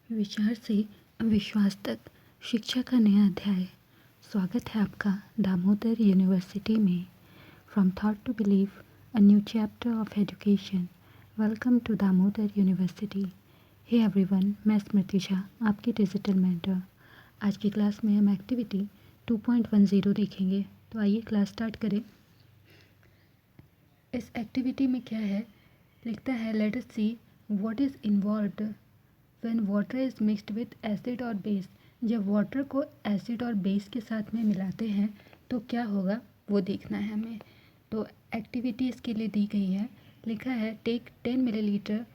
विचार से विश्वास तक शिक्षा का नया अध्याय। स्वागत है आपका दामोदर यूनिवर्सिटी में। From thought to believe, a new chapter of education. Welcome to Damodar university. Hey everyone, मैं स्मृति झा, आपकी डिजिटल मेंटर। आज की क्लास में हम एक्टिविटी 2.10 देखेंगे। तो आइए क्लास स्टार्ट करें। इस एक्टिविटी में क्या है, लिखता है let us see what is involved when water is mixed with acid और बेस। जब वाटर को एसिड और बेस के साथ में मिलाते हैं तो क्या होगा वो देखना है हमें। तो एक्टिविटी इसके लिए दी गई है, लिखा है take 10 millilitre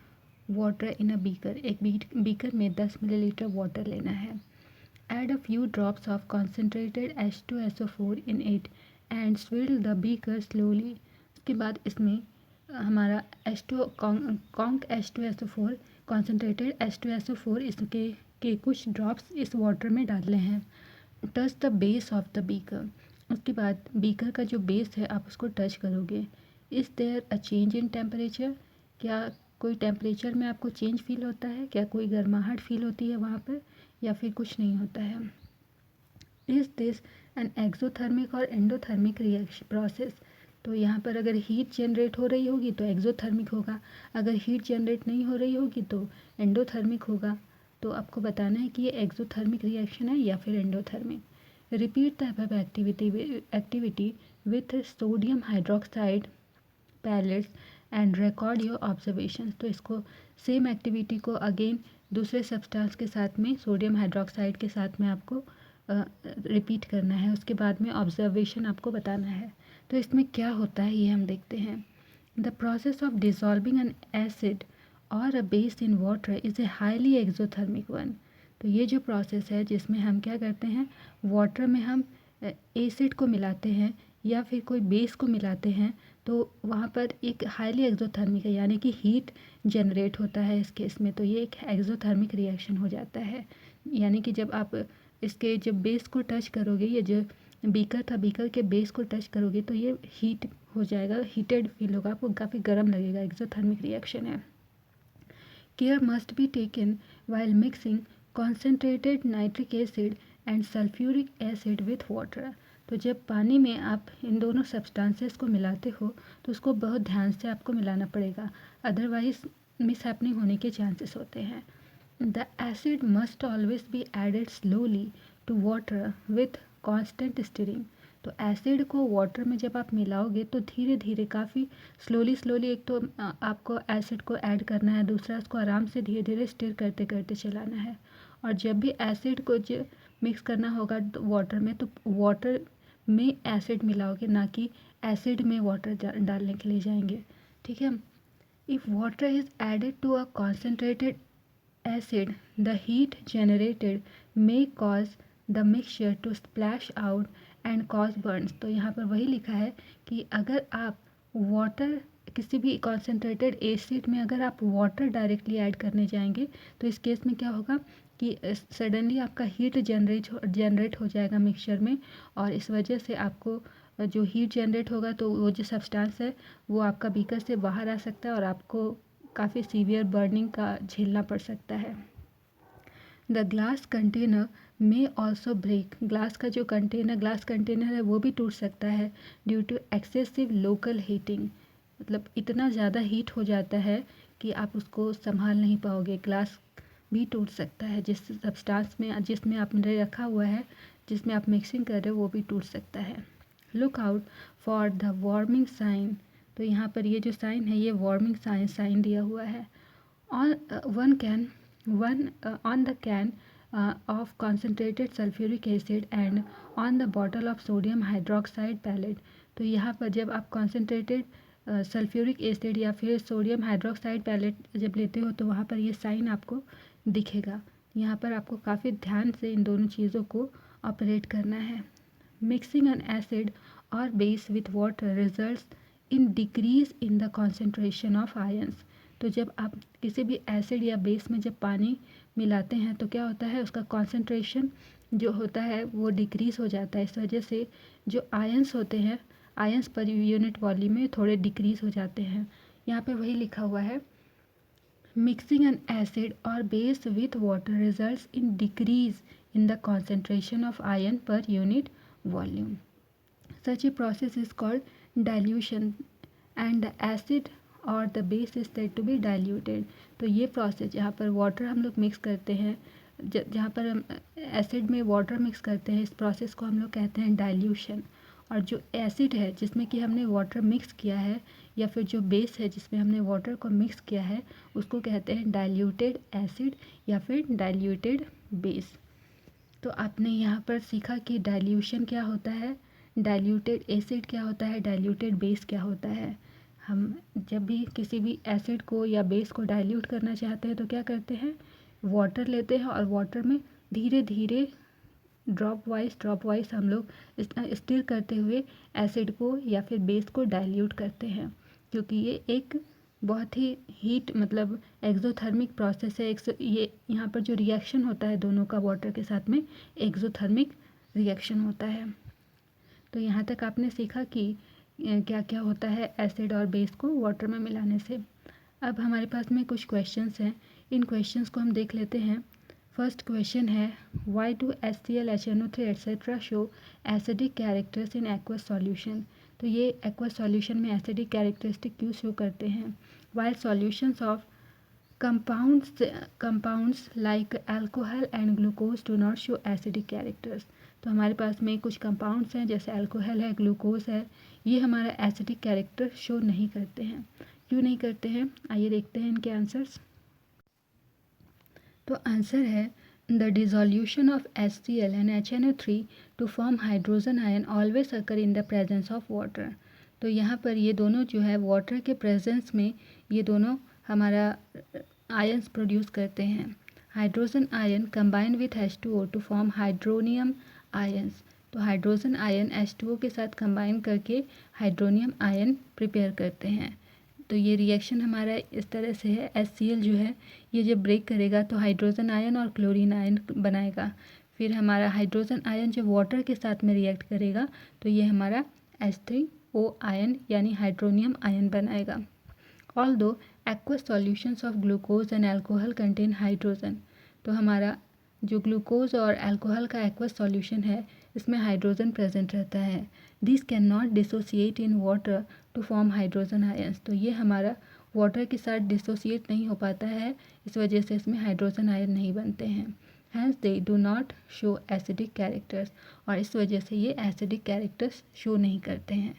water in a beaker. एक बीकर में 10 मिलीलीटर वाटर लेना है। Add a few drops of concentrated H2SO4 in it and swill the beaker slowly. उसके बाद इसमें हमारा कॉन्क H2SO4 कॉन्सेंट्रेटेड H2SO4 इसके के कुछ ड्रॉप्स इस वाटर में डालने हैं। Touch the base of the beaker. उसके बाद बीकर का जो बेस है आप उसको टच करोगे। Is there a change in temperature. क्या कोई टेम्परेचर में आपको चेंज फील होता है? क्या कोई गर्माहट फील होती है वहाँ पर, या फिर कुछ नहीं होता है? इज़ दिस एन एक्सोथर्मिक और एंडोथर्मिक रिएक्शन प्रोसेस। तो यहाँ पर अगर हीट जनरेट हो रही होगी तो एक्सोथर्मिक होगा, अगर हीट जनरेट नहीं हो रही होगी तो एंडोथर्मिक होगा। तो आपको बताना है कि ये एक्सोथर्मिक रिएक्शन है या फिर endothermic. Repeat the above activity with sodium hydroxide pellets and record your observations. तो इसको सेम एक्टिविटी को अगेन दूसरे सब्सटेंस के साथ में, सोडियम हाइड्रोक्साइड के साथ में आपको रिपीट करना है। उसके बाद में ऑब्जर्वेशन आपको बताना है। तो इसमें क्या होता है ये हम देखते हैं। The process of dissolving an acid और a base in water is a highly exothermic one. तो ये जो प्रोसेस है जिसमें हम क्या करते हैं, वाटर में हम एसिड को मिलाते हैं या फिर कोई बेस को मिलाते हैं, तो वहाँ पर एक हाईली एक्सोथर्मिक है, यानी कि हीट जनरेट होता है इस केस में। तो ये एक एक्सोथर्मिक रिएक्शन हो जाता है। यानी कि जब आप इसके जब बेस को टच करोगे, ये जो बीकर था, बीकर के बेस को टच करोगे तो ये हीट हो जाएगा, हीटेड फील होगा, आपको काफ़ी गर्म लगेगा। एक्सोथर्मिक रिएक्शन है। Care must be taken while mixing concentrated nitric acid and sulphuric acid with water. तो जब पानी में आप इन दोनों सब्सटेंसेस को मिलाते हो तो उसको बहुत ध्यान से आपको मिलाना पड़ेगा, अदरवाइज मिसहैपनिंग होने के चांसेस होते हैं। The acid must always be added slowly to water with constant stirring। तो एसिड को वाटर में जब आप मिलाओगे तो धीरे धीरे, काफ़ी स्लोली एक तो आपको एसिड को ऐड करना है, दूसरा उसको आराम से धीरे धीरे स्टिर करते करते चलाना है। और जब भी एसिड को मिक्स करना होगा वाटर में, तो वाटर में एसिड मिलाओगे, ना कि एसिड में वाटर डालने के लिए जाएंगे। ठीक है। If water is added to a concentrated acid, the heat generated may cause the mixture to splash out and cause burns। तो यहाँ पर वही लिखा है कि अगर आप वाटर, किसी भी कॉन्सेंट्रेटेड एसिड में अगर आप वाटर डायरेक्टली ऐड करने जाएंगे तो इस केस में क्या होगा कि सडनली आपका हीट जनरेट हो जाएगा मिक्सचर में, और इस वजह से आपको जो हीट जनरेट होगा तो वो जो सब्सटेंस है वो आपका बीकर से बाहर आ सकता है और आपको काफ़ी सीवियर बर्निंग का झेलना पड़ सकता है। द ग्लास कंटेनर में ऑल्सो ब्रेक। ग्लास का जो ग्लास कंटेनर है वो भी टूट सकता है due to excessive local heating. मतलब इतना ज़्यादा हीट हो जाता है कि आप उसको संभाल नहीं पाओगे, ग्लास भी टूट सकता है। जिस सब्सटेंस में, जिसमें आपने रखा हुआ है, जिसमें आप मिक्सिंग कर रहे हो, वो भी टूट सकता है। Look out for the warning sign. तो यहाँ पर ये जो साइन है, ये वार्मिंग साइन दिया हुआ है। On on the can of concentrated sulphuric acid and on the bottle of sodium hydroxide pellet. तो यहाँ पर जब आप कॉन्सेंट्रेटेड सल्फ्यूरिक एसिड या फिर सोडियम हाइड्रोक्साइड पैलेट जब लेते हो तो वहाँ पर ये साइन आपको दिखेगा। यहाँ पर आपको काफ़ी ध्यान से इन दोनों चीज़ों को ऑपरेट करना है। मिक्सिंग एन एसिड और base with water results in decrease in the concentration of ions. तो जब आप किसी भी एसिड या बेस में जब पानी मिलाते हैं तो क्या होता है, उसका कॉन्सेंट्रेशन जो होता है वो डिक्रीज हो जाता है। इस वजह से जो आयंस होते हैं, आयंस पर यूनिट वॉल्यूम में थोड़े डिक्रीज हो जाते हैं। यहाँ पे वही लिखा हुआ है Mixing an acid or base with water results in decrease in the concentration of ion per unit volume. Such a process is called dilution and the acid और the base is said to be diluted. तो ये process जहाँ पर water हम लोग mix करते हैं, जहाँ पर हम एसिड में वाटर मिक्स करते हैं, इस प्रोसेस को हम लोग कहते हैं डाइल्यूशन. और जो एसिड है जिसमें कि हमने वाटर मिक्स किया है या फिर जो बेस है जिसमें हमने वाटर को मिक्स किया है उसको कहते हैं डाइल्यूटेड एसिड या फिर डाइल्यूटेड बेस. तो आपने यहाँ पर सीखा कि डाइल्यूशन क्या होता है, डाइल्यूटेड एसिड क्या होता है, डाइल्यूटेड बेस क्या होता है. हम जब भी किसी भी एसिड को या बेस को डाइल्यूट करना चाहते हैं तो क्या करते हैं, वाटर लेते हैं और वाटर में धीरे धीरे ड्रॉप वाइज हम लोग स्टिर करते हुए एसिड को या फिर बेस को डाइल्यूट करते हैं. क्योंकि ये एक बहुत ही हीट मतलब एक्सोथर्मिक प्रोसेस है. ये यहाँ पर जो रिएक्शन होता है दोनों का वाटर के साथ में एक्सोथर्मिक रिएक्शन होता है. तो यहाँ तक आपने सीखा कि क्या क्या होता है एसिड और बेस को वाटर में मिलाने से. अब हमारे पास में कुछ क्वेश्चंस हैं, इन क्वेश्चंस को हम देख लेते हैं. फर्स्ट क्वेश्चन है why do HCl, HNO3 etcetera show acidic characters in aqueous solution. तो ये एक्वस सॉल्यूशन में एसिडिक कैरेक्टरिस्टिक क्यों शो करते हैं. While solutions of compounds like alcohol and glucose do not show acidic characters. तो हमारे पास में कुछ कंपाउंड्स हैं जैसे अल्कोहल है, ग्लूकोज है, ये हमारा एसिडिक कैरेक्टर शो नहीं करते हैं. क्यों नहीं करते हैं, आइए देखते हैं इनके आंसर्स. तो आंसर है the dissolution of HCl and HNO3 to form hydrogen ion always occur in the presence of water. तो यहाँ पर ये दोनों जो है वाटर के प्रेजेंस में ये दोनों हमारा आयन्स प्रोड्यूस करते हैं. Hydrogen ion combine with H2O to form hydronium ions. तो हाइड्रोजन आयन H2O के साथ कंबाइन करके हाइड्रोनियम आयन प्रिपेयर करते हैं. तो ये रिएक्शन हमारा इस तरह से है, HCl जो है ये जब ब्रेक करेगा तो हाइड्रोजन आयन और क्लोरीन आयन बनाएगा. फिर हमारा हाइड्रोजन आयन जब वाटर के साथ में रिएक्ट करेगा तो ये हमारा H3O आयन यानी हाइड्रोनियम आयन बनाएगा. Although aqueous solutions of glucose and alcohol contain hydrogen. तो हमारा जो ग्लूकोज और अल्कोहल का एक्वस सॉल्यूशन है इसमें हाइड्रोजन प्रेजेंट रहता है. This can not dissociate in water to form hydrogen ions. तो ये हमारा वाटर के साथ डिसोसिएट नहीं हो पाता है, इस वजह से इसमें हाइड्रोजन आयन नहीं बनते हैं. Hence they do not show acidic characters. और इस वजह से ये एसिडिक कैरेक्टर्स शो नहीं करते हैं.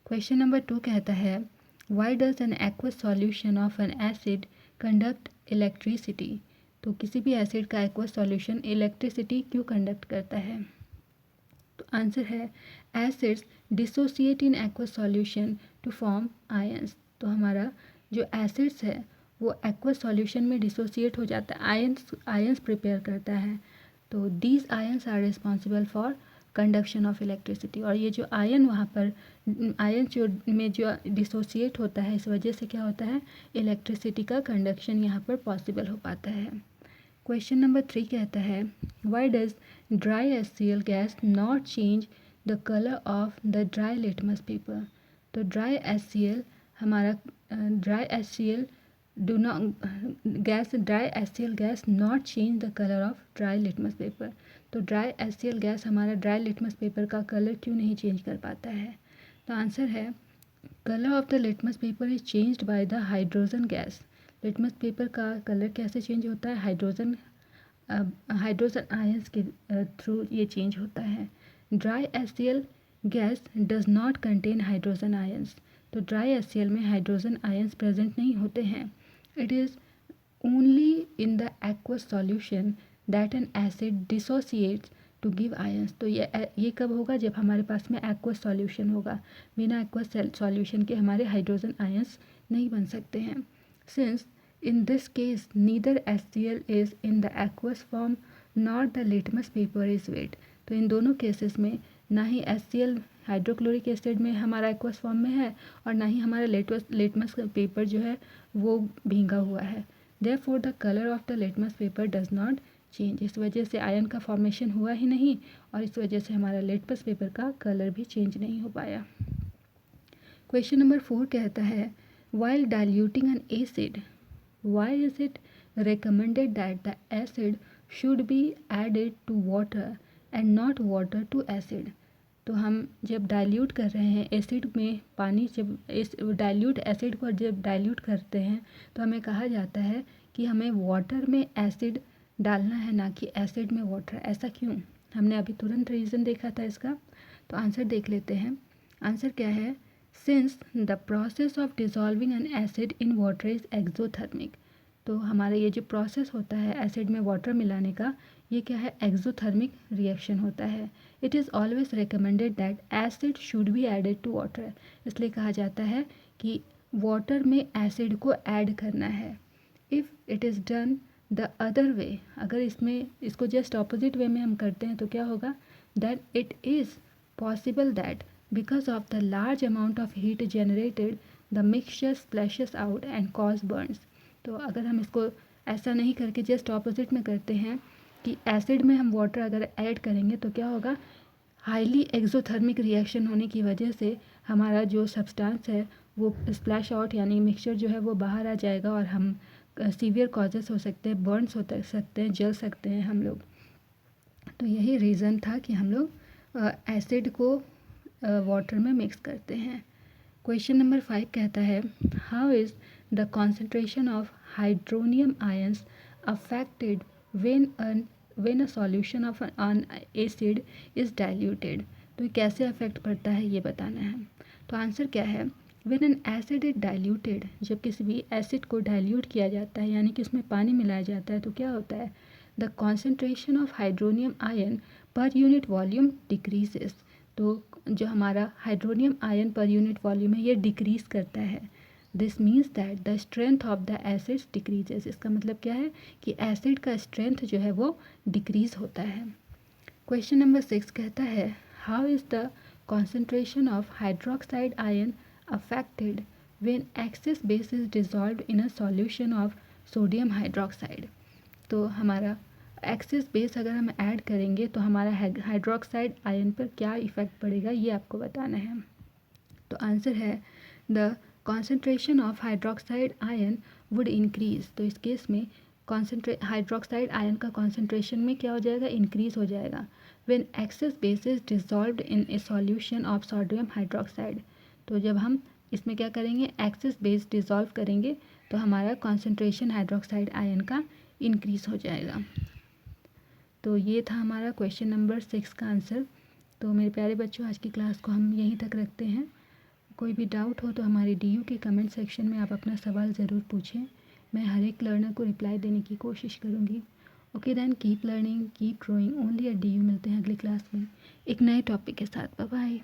क्वेश्चन नंबर 2 कहता है why does an aqueous solution of an acid conduct electricity. तो किसी भी एसिड का एक्वस सॉल्यूशन इलेक्ट्रिसिटी क्यों कंडक्ट करता है. तो आंसर है acids dissociate in aqueous solution to form ions. तो हमारा जो एसिड्स है वो एक्वस सॉल्यूशन में डिसोसिएट हो जाता है, आयन्स प्रिपेयर करता है. तो these ions are responsible for conduction of electricity. और ये जो आयन वहाँ पर आयन जो डिसोसिएट होता है इस वजह से क्या होता है, इलेक्ट्रिसिटी का कंडक्शन यहाँ पर पॉसिबल हो पाता है. क्वेश्चन नंबर 3 कहता है why does dry HCl gas not change the colour of the dry litmus paper. तो dry HCl dry HCl gas not change the colour of dry litmus paper. तो dry HCl gas हमारा dry litmus paper का colour क्यों नहीं change कर पाता है. तो आंसर है colour of the litmus paper is changed by the hydrogen gas. Litmus paper का कलर कैसे चेंज होता है, हाइड्रोजन आयंस के थ्रू ये चेंज होता है. Dry HCl gas does not contain hydrogen ions. तो ड्राई HCl में हाइड्रोजन आयंस प्रेजेंट नहीं होते हैं. It is only in the aqueous solution that an acid dissociates to give ions. तो ये कब होगा, जब हमारे पास में एक्वस सॉल्यूशन होगा. बिना एक्वस सॉल्यूशन के हमारे हाइड्रोजन आयंस नहीं बन सकते हैं. Since in this case neither HCl is in the aqueous form nor the litmus paper is wet. तो इन दोनों केसेस में ना ही HCl हाइड्रोक्लोरिक एसिड में हमारा एक्वस फॉर्म में है और ना ही हमारा लिटमस पेपर जो है वो भींगा हुआ है. therefore the color of the litmus paper does not change. इस वजह से आयन का फॉर्मेशन हुआ ही नहीं और इस वजह से हमारा लिटमस पेपर का कलर भी चेंज नहीं हो पाया. क्वेश्चन नंबर 4 कहता है while diluting an acid why is it recommended that the acid should be added to water and not water to acid? तो हम जब डाइल्यूट कर रहे हैं एसिड में पानी, जब इस डाइल्यूट एसिड को जब डाइल्यूट करते हैं तो हमें कहा जाता है कि हमें वाटर में एसिड डालना है, ना कि एसिड में वाटर। ऐसा क्यों? हमने अभी तुरंत रीज़न देखा था इसका। तो आंसर देख लेते हैं। आंसर क्या है? Since the process of dissolving an acid in water is exothermic. तो हमारा ये जो प्रोसेस होता है एसिड में वाटर मिलाने का, ये क्या है? एक्सोथर्मिक रिएक्शन होता है। It is always recommended that acid should be added to water. इसलिए कहा जाता है कि वाटर में एसिड को ऐड करना है। If it is done the other way, अगर इसको जस्ट ऑपोजिट वे में हम करते हैं तो क्या होगा? That it is possible that because of the large amount of heat generated the mixture splashes out and cause Burns. तो अगर हम इसको ऐसा नहीं करके जस्ट ऑपोजिट में करते हैं कि एसिड में हम वाटर अगर ऐड करेंगे तो क्या होगा? हाईली एक्सोथर्मिक रिएक्शन होने की वजह से हमारा जो सब्सटेंस है वो स्प्लैश आउट यानी मिक्सचर जो है वो बाहर आ जाएगा और हम सीवियर कॉजेस हो सकते हैं, बर्न्स हो सकते हैं, जल सकते हैं हम लोग। तो यही रीज़न था कि हम लोग एसिड को वाटर में मिक्स करते हैं। क्वेश्चन नंबर 5 कहता है, how is the concentration of hydronium ions affected when a solution of an acid is diluted? तो ये कैसे अफेक्ट पड़ता है ये बताना है। तो आंसर क्या है? When an acid is diluted, जब किसी भी एसिड को डाइल्यूट किया जाता है यानी कि उसमें पानी मिलाया जाता है तो क्या होता है? The concentration of hydronium ion per unit volume decreases. तो जो हमारा hydronium ion per unit volume है ये डिक्रीज करता है। This means that the strength of the acids decreases. इसका मतलब क्या है? कि एसिड का स्ट्रेंथ जो है वो डिक्रीज होता है। क्वेश्चन नंबर 6 कहता है, how is the concentration of hydroxide ion affected when excess base is dissolved in a solution of sodium hydroxide? तो हमारा एक्सेस बेस अगर हम ऐड करेंगे तो हमारा हाइड्रोक्साइड आयन पर क्या इफ़ेक्ट पड़ेगा ये आपको बताना है। तो आंसर है the concentration of hydroxide ion would increase. तो इस केस में हाइड्रोक्साइड आयन का कॉन्सेंट्रेशन में क्या हो जाएगा? इंक्रीज हो जाएगा। When excess base is dissolved in a solution of sodium hydroxide. तो जब हम इसमें क्या करेंगे? एक्सेस बेस डिजॉल्व करेंगे तो हमारा कॉन्सेंट्रेशन हाइड्रोक्साइड आयन का इंक्रीज हो जाएगा। तो ये था हमारा क्वेश्चन नंबर 6 का आंसर। तो मेरे प्यारे बच्चों, आज की क्लास को हम यहीं तक रखते हैं। कोई भी डाउट हो तो हमारे DU के कमेंट सेक्शन में आप अपना सवाल ज़रूर पूछें। मैं हर एक लर्नर को रिप्लाई देने की कोशिश करूँगी। Okay then, keep learning, keep growing only at DU। मिलते हैं अगली क्लास में एक नए टॉपिक के साथ। Bye bye.